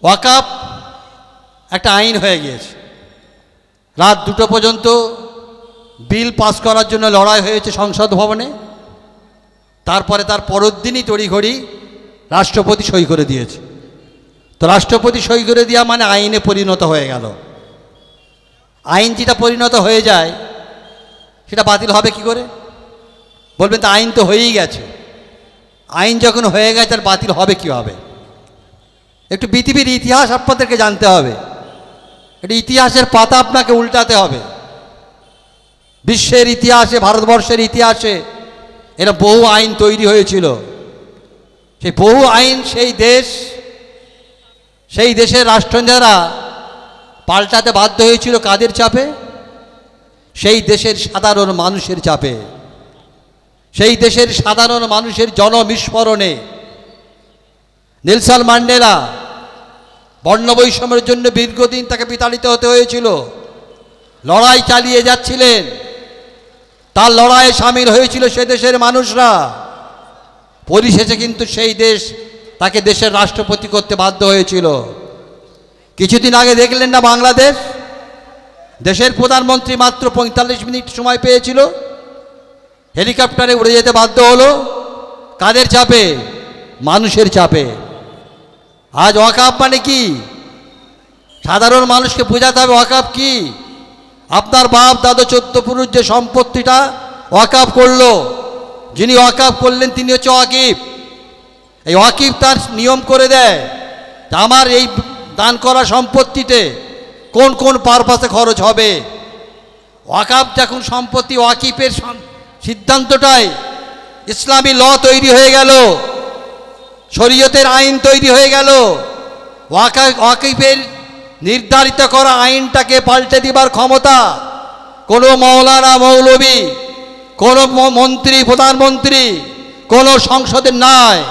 ওয়াকাফ একটা আইন হয়ে গিয়েছে। রাত 2টো পর্যন্ত বিল পাস করার জন্য লড়াই হয়েছে সংসদ ভবনে। তারপরে তার পরের দিনই তড়িঘড়ি রাষ্ট্রপতি সই করে দিয়েছে। তো রাষ্ট্রপতি সই করে দেওয়া মানে আইনে পরিণত হয়ে গেল। আইন যেটা পরিণত হয়ে যায় সেটা বাতিল হবে কি করে? বলবেন তো আইন তো হয়েই গেছে। আইন যখন হয়ে গেছে আর বাতিল হবে কীভাবে? একটু পৃথিবীর ইতিহাস আপনাদেরকে জানতে হবে। একটু ইতিহাসের পাতা আপনাকে উল্টাতে হবে। বিশ্বের ইতিহাসে, ভারতবর্ষের ইতিহাসে এরা বহু আইন তৈরি হয়েছিল। সেই বহু আইন সেই দেশের রাষ্ট্রনেতারা পাল্টাতে বাধ্য হয়েছিল কাদের চাপে? সেই দেশের সাধারণ মানুষের চাপে, সেই দেশের সাধারণ মানুষের জনবিস্ফোরণে। নেলসন ম্যান্ডেলা বর্ণবৈষম্যের জন্য দীর্ঘদিন তাকে বিতাড়িত হতে হয়েছিল। লড়াই চালিয়ে যাচ্ছিলেন, তার লড়াইয়ে সামিল হয়েছিল সে দেশের মানুষরা। পরিশেষে কিন্তু সেই দেশ তাকে দেশের রাষ্ট্রপতি করতে বাধ্য হয়েছিল। কিছুদিন আগে দেখলেন না বাংলাদেশ? দেশের প্রধানমন্ত্রী মাত্র 45 মিনিট সময় পেয়েছিল, হেলিকপ্টারে উড়ে যেতে বাধ্য হলো। কাদের চাপে? মানুষের চাপে। আজ ওয়াকাফ মানে কি? সাধারণ মানুষকে বোঝাতে হবে ওয়াকাফ কি। আপনার বাপ দাদা 14 পুরুষ যে সম্পত্তিটা ওয়াকাফ করলো, যিনি ওয়াকাফ করলেন তিনি হচ্ছে ওয়াকিফ। এই ওয়াকিফ তার নিয়ম করে দেয় যে আমার এই দান করা সম্পত্তিতে কোন কোন পারপাসে খরচ হবে। ওয়াকাফ যখন সম্পত্তি, ওয়াকিফের সিদ্ধান্তটাই ইসলামী ল তৈরি হয়ে গেল, শরীয়তের আইন তৈরি হয়ে গেল। ওয়াকিফের নির্ধারিত করা আইনটাকে পাল্টে দিবার ক্ষমতা কোনো মৌলানা মৌলবী, কোনো মন্ত্রী, প্রধানমন্ত্রী, কোনো সংসদের নয়।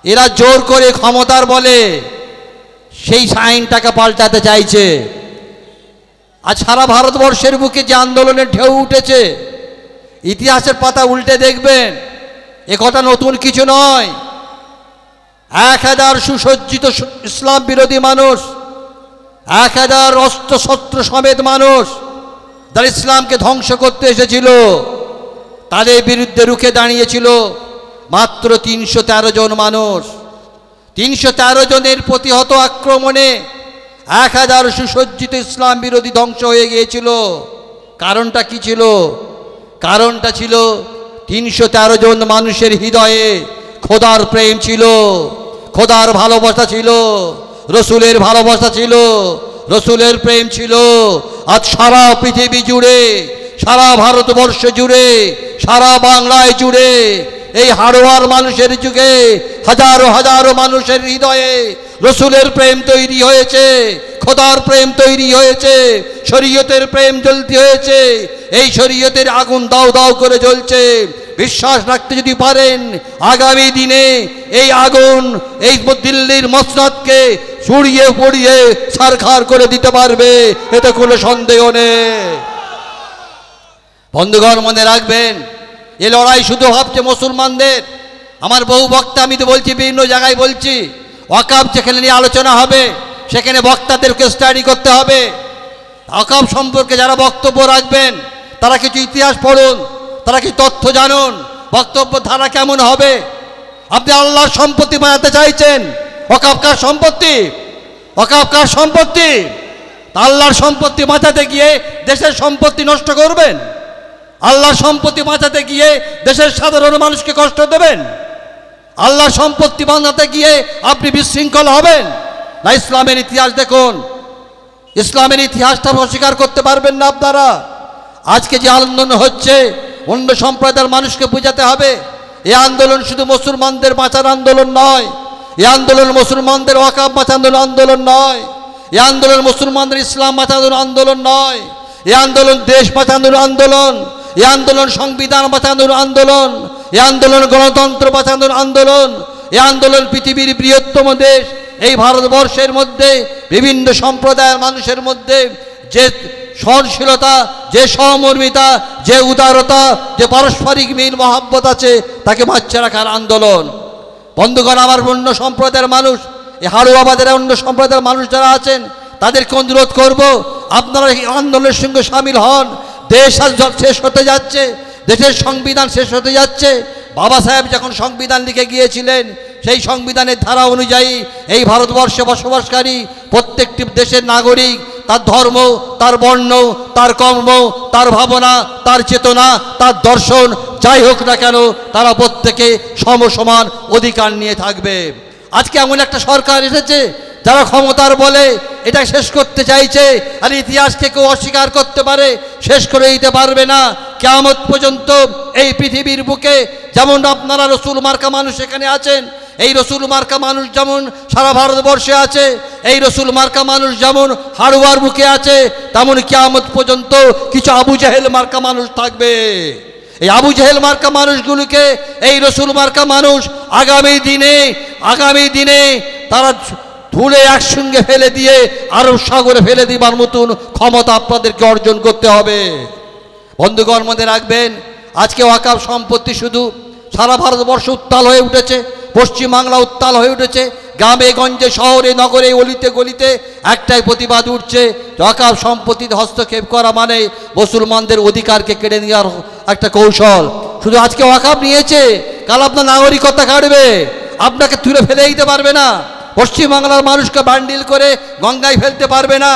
এরা জোর করে ক্ষমতার বলে সেই আইনটাকে পাল্টাতে চাইছে। আজ সারা ভারতবর্ষের বুকে যে আন্দোলনের ঢেউ উঠেছে, ইতিহাসের পাতা উল্টে দেখবেন এ কথা নতুন কিছু নয়। 1000 সুসজ্জিত ইসলাম বিরোধী মানুষ, 1000 অস্ত্রশস্ত্র সমেত মানুষ যারা ইসলামকে ধ্বংস করতে এসেছিল, তাদের বিরুদ্ধে রুখে দাঁড়িয়েছিল মাত্র 313 জন মানুষ। 313 জনের প্রতিহত আক্রমণে 1000 সুসজ্জিত ইসলাম বিরোধী ধ্বংস হয়ে গিয়েছিল। কারণটা কি ছিল? কারণটা ছিল 313 জন মানুষের হৃদয়ে খোদার প্রেম ছিল, খোদার ভালোবাসা ছিল, রসুলের ভালোবাসা ছিল, রসুলের প্রেম ছিল। আজ সারা পৃথিবী জুড়ে, সারা ভারতবর্ষ জুড়ে, সারা বাংলায় জুড়ে এই হাড়োয়ার মানুষের যুগে হাজারো হাজারো মানুষের হৃদয়ে রসুলের প্রেম তৈরি হয়েছে, খোদার প্রেম তৈরি হয়েছে, শরীয়তের প্রেম জ্বলতে হয়েছে। এই শরীয়তের আগুন দাও দাও করে জ্বলছে। বিশ্বাস রাখতে যদি পারেন আগামী দিনে এই আগুন এই দিল্লির মসনদকে ছড়িয়ে পড়িয়ে ছারখার করে দিতে পারবে, এতে কোনো সন্দেহ নেই। বন্ধুগণ, মনে রাখবেন এ লড়াই শুধু ভাবছে মুসলমানদের। আমার বহু বক্তা, আমি তো বলছি, বিভিন্ন জায়গায় বলছি, ওয়াকাফ যেখানে নিয়ে আলোচনা হবে সেখানে বক্তাদেরকে স্টাডি করতে হবে। ওয়াকাফ সম্পর্কে যারা বক্তব্য রাখবেন তারা কিছু ইতিহাস পড়ুন, তারা কিছু তথ্য জানুন, বক্তব্য ধারা কেমন হবে। আপনি আল্লাহর সম্পত্তি বানাতে চাইছেন, ওয়াকাফ কার সম্পত্তি? ওয়াকাফ কার সম্পত্তি? আল্লাহর সম্পত্তি বাঁচাতে গিয়ে দেশের সম্পত্তি নষ্ট করবেন? আল্লাহর সম্পত্তি বাঁচাতে গিয়ে দেশের সাধারণ মানুষকে কষ্ট দেবেন? আল্লাহর সম্পত্তি বাঁচাতে গিয়ে আপনি বিশৃঙ্খল হবেন না? ইসলামের ইতিহাস দেখুন, ইসলামের ইতিহাসটা অস্বীকার করতে পারবেন না আপনারা। আজকে যে আন্দোলন হচ্ছে অন্য সম্প্রদায়ের মানুষকে বোঝাতে হবে এই আন্দোলন শুধু মুসলমানদের বাঁচার আন্দোলন নয়, এই আন্দোলন মুসলমানদের ওয়াকাফ বাঁচানোর আন্দোলন নয়, এই আন্দোলন মুসলমানদের ইসলাম বাঁচানোর আন্দোলন নয়, এই আন্দোলন দেশ বাঁচানোর আন্দোলন, এই আন্দোলন সংবিধান বাঁচানোর আন্দোলন, এই আন্দোলন গণতন্ত্র বাঁচানোর আন্দোলন, এই আন্দোলন পৃথিবীর বৃহত্তম দেশ এই ভারতবর্ষের মধ্যে বিভিন্ন সম্প্রদায়ের মানুষের মধ্যে যে সহনশীলতা, যে সহমর্মিতা, যে উদারতা, যে পারস্পরিক মিল মহাব্বত আছে তাকে বাঁচিয়ে রাখার আন্দোলন। বন্ধুগণ, আমার অন্য সম্প্রদায়ের মানুষ এই হাড়ুয়াবাদের অন্য সম্প্রদায়ের মানুষ যারা আছেন তাদেরকে অনুরোধ করব, আপনারা এই আন্দোলনের সঙ্গে সামিল হন। দেশ আজ শেষ হতে যাচ্ছে, দেশের সংবিধান শেষ হতে যাচ্ছে। বাবা সাহেব যখন সংবিধান লিখে গিয়েছিলেন, সেই সংবিধানের ধারা অনুযায়ী এই ভারতবর্ষে বসবাসকারী প্রত্যেকটি দেশের নাগরিক তার ধর্ম, তার বর্ণ, তার কর্ম, তার ভাবনা, তার চেতনা, তার দর্শন যাই হোক না কেন, তারা প্রত্যেকে সমসমান অধিকার নিয়ে থাকবে। আজকে এমন একটা সরকার এসেছে যারা ক্ষমতার বলে এটা শেষ করতে চাইছে, আর ইতিহাসকে কেউ অস্বীকার করতে পারে, শেষ করে দিতে পারবে না। কিয়ামত পর্যন্ত এই পৃথিবীর বুকে যেমন আপনারা রসুল মার্কা মানুষ এখানে আছেন, এই রসুল মার্কা মানুষ যেমন সারা ভারতবর্ষে আছে, এই রসুল মার্কা মানুষ যেমন হাড়ুয়ার বুকে আছে, তেমন কিয়ামত পর্যন্ত কিছু আবু জাহেল মার্কা মানুষ থাকবে। এই আবু জাহেল মার্কা মানুষগুলোকে এই রসুল মার্কা মানুষ আগামী দিনে তারা ধুলে একসঙ্গে ফেলে দিয়ে আরব সাগরে ফেলে দিবার মতন ক্ষমতা আপনাদেরকে অর্জন করতে হবে। বন্ধুগণ, মনে রাখবেন, আজকে ওয়াকফ সম্পত্তি শুধু সারা ভারতবর্ষ উত্তাল হয়ে উঠেছে, পশ্চিমবাংলা উত্তাল হয়ে উঠেছে, গ্রামে গঞ্জে শহরে নগরে অলিতে গলিতে একটাই প্রতিবাদ উঠছে, ওয়াকফ সম্পত্তিতে হস্তক্ষেপ করা মানে মুসলমানদের অধিকারকে কেড়ে নেওয়ার একটা কৌশল। শুধু আজকে ওয়াকফ নিয়েছে, কাল আপনার নাগরিকতা কাটবে, আপনাকে তুলে ফেলে দিতে পারবে না। পশ্চিমবাংলার মানুষকে বান্ডিল করে গঙ্গায় ফেলতে পারবে না,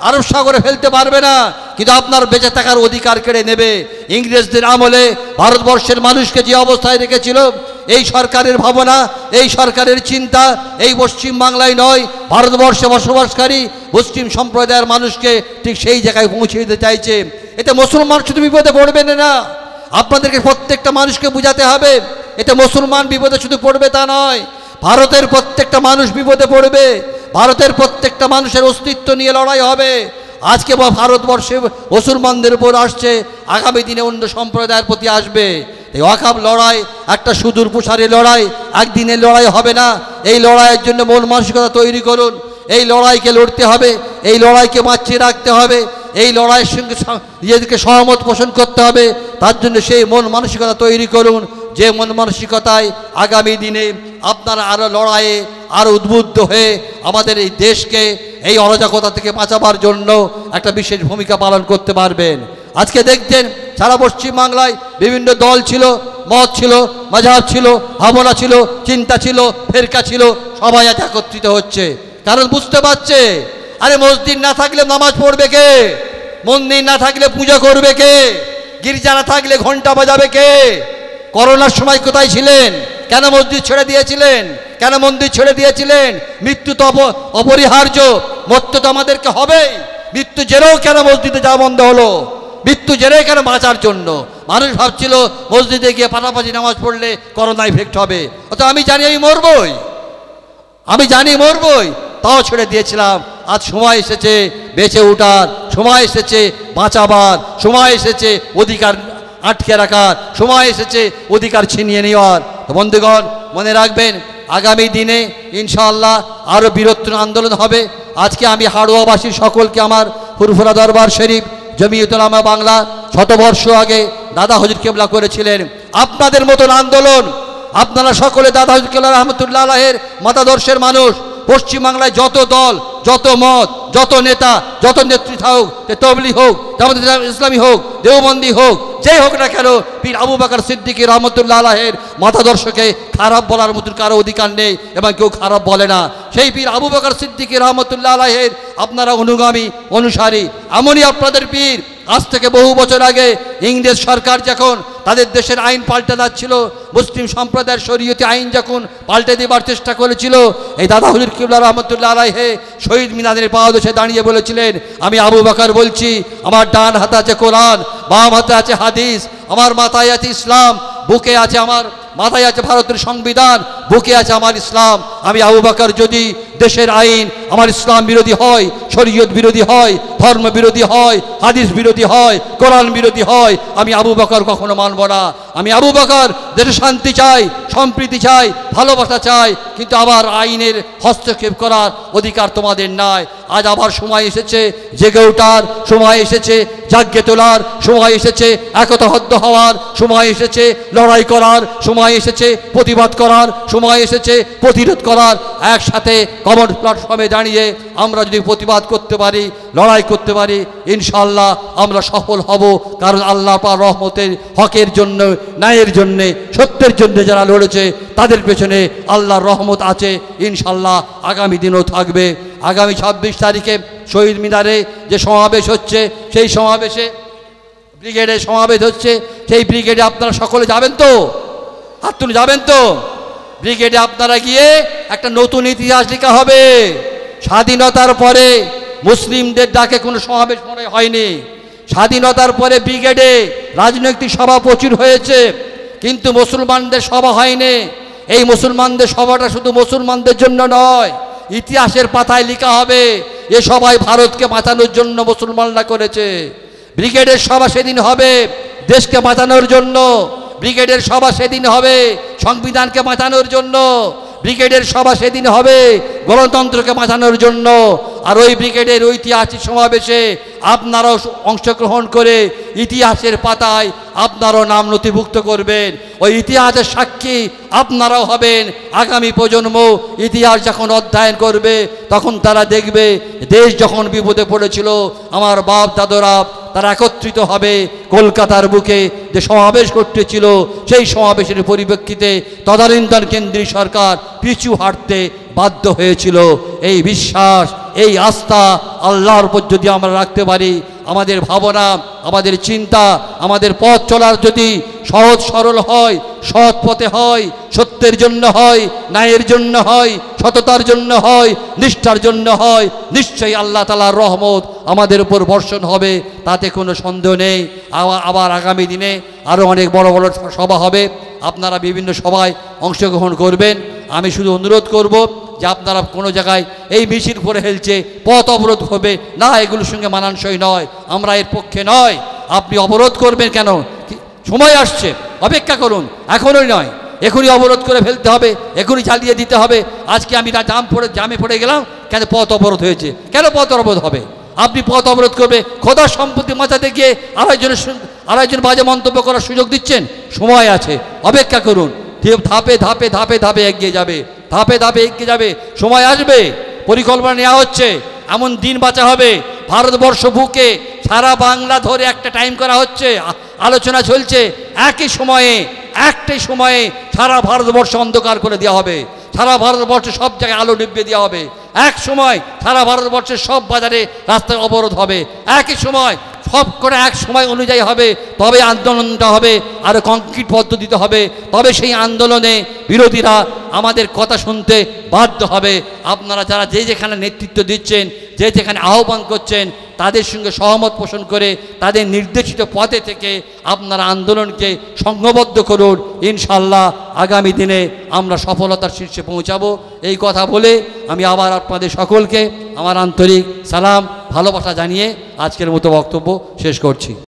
আরব সাগরে ফেলতে পারবে না, কিন্তু আপনার বেঁচে থাকার অধিকার কেড়ে নেবে। ইংরেজদের আমলে ভারতবর্ষের মানুষকে যে অবস্থায় রেখেছিল, এই সরকারের ভাবনা, এই সরকারের চিন্তা এই পশ্চিমবাংলায় নয়, ভারতবর্ষে বসবাসকারী মুসলিম সম্প্রদায়ের মানুষকে ঠিক সেই জায়গায় পৌঁছে দিতে চাইছে। এতে মুসলমান শুধু বিপদে পড়বেন না, আপনাদেরকে প্রত্যেকটা মানুষকে বুঝাতে হবে, এতে মুসলমান বিপদে শুধু পড়বে তা নয়, ভারতের প্রত্যেকটা মানুষ বিপদে পড়বে। ভারতের প্রত্যেকটা মানুষের অস্তিত্ব নিয়ে লড়াই হবে। আজকে ভারতবর্ষে মুসলমানদের উপর আসছে, আগামী দিনে অন্য সম্প্রদায়ের প্রতি আসবে। এই ওয়াকফ লড়াই একটা সুদূর প্রসারী লড়াই, একদিনের লড়াই হবে না। এই লড়াইয়ের জন্য মন মানসিকতা তৈরি করুন। এই লড়াইকে লড়তে হবে, এই লড়াইকে বাঁচিয়ে রাখতে হবে, এই লড়াইয়ের সঙ্গে নিজেদেরকে সহমত পোষণ করতে হবে। তার জন্য সেই মন মানসিকতা তৈরি করুন, যে মন মানসিকতায় আগামী দিনে আপনারা আরও লড়াইয়ে আরও উদ্বুদ্ধ হয়ে আমাদের এই দেশকে এই অরাজকতা থেকে বাঁচাবার জন্য একটা বিশেষ ভূমিকা পালন করতে পারবেন। আজকে দেখছেন সারা পশ্চিমবাংলায় বিভিন্ন দল ছিল, মত ছিল, মাযহাব ছিল, ভাবনা ছিল, চিন্তা ছিল, ফেরকা ছিল, সবাই আজ একত্রিত হচ্ছে। কারণ বুঝতে পারছে, আরে মসজিদ না থাকলে নামাজ পড়বে কে, মন্দির না থাকলে পূজা করবে কে, গির্জা না থাকলে ঘন্টা বাজাবে কে? করোনার সময় কোথায় ছিলেন? কেন মসজিদ ছেড়ে দিয়েছিলেন? কেন মন্দির ছেড়ে দিয়েছিলেন? মৃত্যু তো অপরিহার্য, মরতে তো আমাদেরকে হবেই। মৃত্যু জেরেও কেন মসজিদে যাওয়া বন্ধ হলো? মৃত্যু জেরে কেন? বাঁচার জন্য। মানুষ ভাবছিল মসজিদে গিয়ে পাশাপাশি নামাজ পড়লে করোনা ইফেক্ট হবে, অত আমি জানি মরবই, তাও ছেড়ে দিয়েছিলাম। আজ সময় এসেছে বেঁচে ওঠার, সময় এসেছে বাঁচাবার, সময় এসেছে অধিকার আটকে রাখার, সময় এসেছে অধিকার ছিনিয়ে নেওয়ার। তো বন্ধুগণ, মনে রাখবেন, আগামী দিনে ইনশাআল্লাহ আরও বীরত্ব আন্দোলন হবে। আজকে আমি হাড়ুয়াবাসীর সকলকে আমার ফুরফুরা দরবার শরীফ জমিয়তুল উলামা বাংলা শতবর্ষ আগে দাদা হুজুর কেবলা করেছিলেন। আপনাদের মতন আন্দোলন, আপনারা সকলে দাদা হুজুর কেবলা রহমতুল্লাহ আলাইহির মতাদর্শের মানুষ। পশ্চিমবাংলায় যত দল, যত মত, যত নেতা, যত নেতৃত্ব হোক, তবলিগ হোক, জামাত ইসলামী হোক, দেওবন্দি হোক, যেই হোক না কেন, পীর আবু বকর সিদ্দিকী রহমতুল্লাহ আলাইহির মতাদর্শকে খারাপ বলার মতন কারো অধিকার নেই এবং কেউ খারাপ বলে না। সেই পীর আবু বকর সিদ্দিকী রহমতুল্লাহ আলাইহির আপনারা অনুগামী, অনুসারী। এমনই আপনাদের পীর। আজ থেকে বহু বছর আগে ইংরেজ সরকার যখন তাদের দেশের আইন পাল্টে যাচ্ছিল, মুসলিম সম্প্রদায়ের শরীয়তি আইন যখন পাল্টে দেবার চেষ্টা করেছিল, এই দাদা হুজুর কিবলা রহমতুল্লাহ আলাইহি শহীদ মিনারের পাদদেশে দাঁড়িয়ে বলেছিলেন, আমি আবু বকর বলছি, আমার ডান হাতে আছে কোরআন, বাম হাতে আছে হাদিস, আমার মাথায় আছে ইসলাম, বুকে আছে আমার মাথায় আছে ভারতের সংবিধান, বুকে আছে আমার ইসলাম। আমি আবু বকর যদি দেশের আইন আমার ইসলাম বিরোধী হয়, শরীয়ত বিরোধী হয়, ধর্ম বিরোধী হয়, হাদিস বিরোধী হয়, কোরআন বিরোধী হয়, আমি আবু বকর কখনো মানব না। আমি আবু বকর দেশে শান্তি চাই, সম্প্রীতি চাই, ভালোবাসা চাই, কিন্তু আবার আইনের হস্তক্ষেপ করার অধিকার তোমাদের নাই। আজ আবার সময় এসেছে জেগে ওঠার, সময় এসেছে জাগ্যে তোলার, সময় এসেছে একতাবদ্ধ হওয়ার, সময় এসেছে লড়াই করার, সময় সময় এসেছে প্রতিবাদ করার, সময় এসেছে প্রতিরোধ করার। একসাথে কমন প্ল্যাটফর্মে দাঁড়িয়ে আমরা যদি প্রতিবাদ করতে পারি, লড়াই করতে পারি, ইনশাআল্লাহ আমরা সফল হব। কারণ আল্লাহ পাক রহমতের হকের জন্য, ন্যায়ের জন্যে, সত্যের জন্য যারা লড়েছে তাদের পেছনে আল্লাহর রহমত আছে, ইনশাআল্লাহ আগামী দিনও থাকবে। আগামী 26 তারিখে শহীদ মিনারে যে সমাবেশ হচ্ছে, সেই সমাবেশে ব্রিগেডে সমাবেশ হচ্ছে, সেই ব্রিগেডে আপনারা সকলে যাবেন তো? হাত তুলে যাবেন তো? ব্রিগেডে আপনারা গিয়ে একটা নতুন ইতিহাস লেখা হবে। স্বাধীনতার পরে মুসলিমদের ডাকে কোনো সমাবেশ মনে হয়নি। স্বাধীনতার পরে ব্রিগেডে রাজনৈতিক সভা প্রচুর হয়েছে, কিন্তু মুসলমানদের সভা হয়নি। এই মুসলমানদের সভাটা শুধু মুসলমানদের জন্য নয়, ইতিহাসের পাতায় লেখা হবে এ সবাই ভারতকে বাঁচানোর জন্য মুসলমানরা করেছে। ব্রিগেডের সভা সেদিন হবে দেশকে বাঁচানোর জন্য, ব্রিগেডের সভা সেদিন হবে সংবিধানকে বাঁচানোর জন্য, ব্রিগেডের সভা সেদিন হবে গণতন্ত্রকে বাঁচানোর জন্য। আর ওই ব্রিগেডের ঐতিহাসিক সমাবেশে আপনারাও অংশগ্রহণ করে ইতিহাসের পাতায় আপনারাও নাম নথিভুক্ত করবেন। ওই ইতিহাসের সাক্ষী আপনারাও হবেন। আগামী প্রজন্ম ইতিহাস যখন অধ্যয়ন করবে তখন তারা দেখবে দেশ যখন বিপদে পড়েছিল আমার বাপ দাদরা তারা একত্রিত হবে কলকাতার বুকে যে সমাবেশ করতেছিল, সেই সমাবেশের পরিপ্রেক্ষিতে তদানীন্তন কেন্দ্রীয় সরকার পিছু হাঁটতে বাধ্য হয়েছিল। এই বিশ্বাস, এই আস্থা আল্লাহর উপর যদি আমরা রাখতে পারি, আমাদের ভাবনা, আমাদের চিন্তা, আমাদের পথ চলার যদি সহজ সরল হয়, সৎ পথে হয়, সত্যের জন্য হয়, ন্যায়ের জন্য হয়, সততার জন্য হয়, নিষ্ঠার জন্য হয়, নিশ্চয়ই আল্লাহ তাআলার রহমত আমাদের উপর বর্ষণ হবে, তাতে কোনো সন্দেহ নেই। আবার আগামী দিনে আরও অনেক বড় বড় সভা হবে, আপনারা বিভিন্ন সভায় অংশগ্রহণ করবেন। আমি শুধু অনুরোধ করব যে আপনারা কোনো জায়গায় এই মিছিল করে ফেলছে, পথ অবরোধ হবে না, এগুলোর সঙ্গে মানানসই নয়, আমরা এর পক্ষে নয়। আপনি অবরোধ করবেন কেন? সময় আসছে, অপেক্ষা করুন, এখনই নয়, এখনই অবরোধ করে ফেলতে হবে, এখনই চালিয়ে দিতে হবে। আজকে আমি জামে পড়ে গেলাম, কেন পথ অবরোধ হয়েছে? কেন পথ অবরোধ হবে? আপনি পথ অবরোধ করবে, খোদার সম্পত্তি বাঁচাতে গিয়ে আড়াইজন বাজে মন্তব্য করার সুযোগ দিচ্ছেন? সময় আছে, অপেক্ষা করুন। ধাপে ধাপে ধাপে ধাপে এগিয়ে যাবে, ধাপে ধাপে এগিয়ে যাবে, সময় আসবে, পরিকল্পনা নেওয়া হচ্ছে, এমন দিন বাঁচা হবে। ভারতবর্ষ বুকে সারা বাংলা ধরে একটা টাইম করা হচ্ছে, আলোচনা চলছে, একটাই সময়ে সারা ভারতবর্ষ অন্ধকার করে দেওয়া হবে, সারা ভারতবর্ষে সব জায়গায় আলো নিভিয়ে দেওয়া হবে। এক সময় সারা ভারতবর্ষের সব বাজারে রাস্তায় অবরোধ হবে, একই সময় সব করে এক সময় অনুযায়ী হবে, তবে আন্দোলনটা হবে, আর কংক্রিট পদ্ধতিতে হবে, তবে সেই আন্দোলনে বিরোধীরা আমাদের কথা শুনতে বাধ্য হবে। আপনারা যারা যে যেখানে নেতৃত্ব দিচ্ছেন, যে যেখানে আহ্বান করছেন, তাদের সঙ্গে সহমত পোষণ করে তাদের নির্দেশিত পথে থেকে আপনারা আন্দোলনকে সংঘবদ্ধ করুন। ইনশাআল্লাহ আগামী দিনে আমরা সফলতার শীর্ষে পৌঁছাবো। এই কথা বলে আমি আবার আপনাদের সকলকে আমার আন্তরিক সালাম, ভালোবাসা জানিয়ে আজকের মতো বক্তব্য শেষ করছি।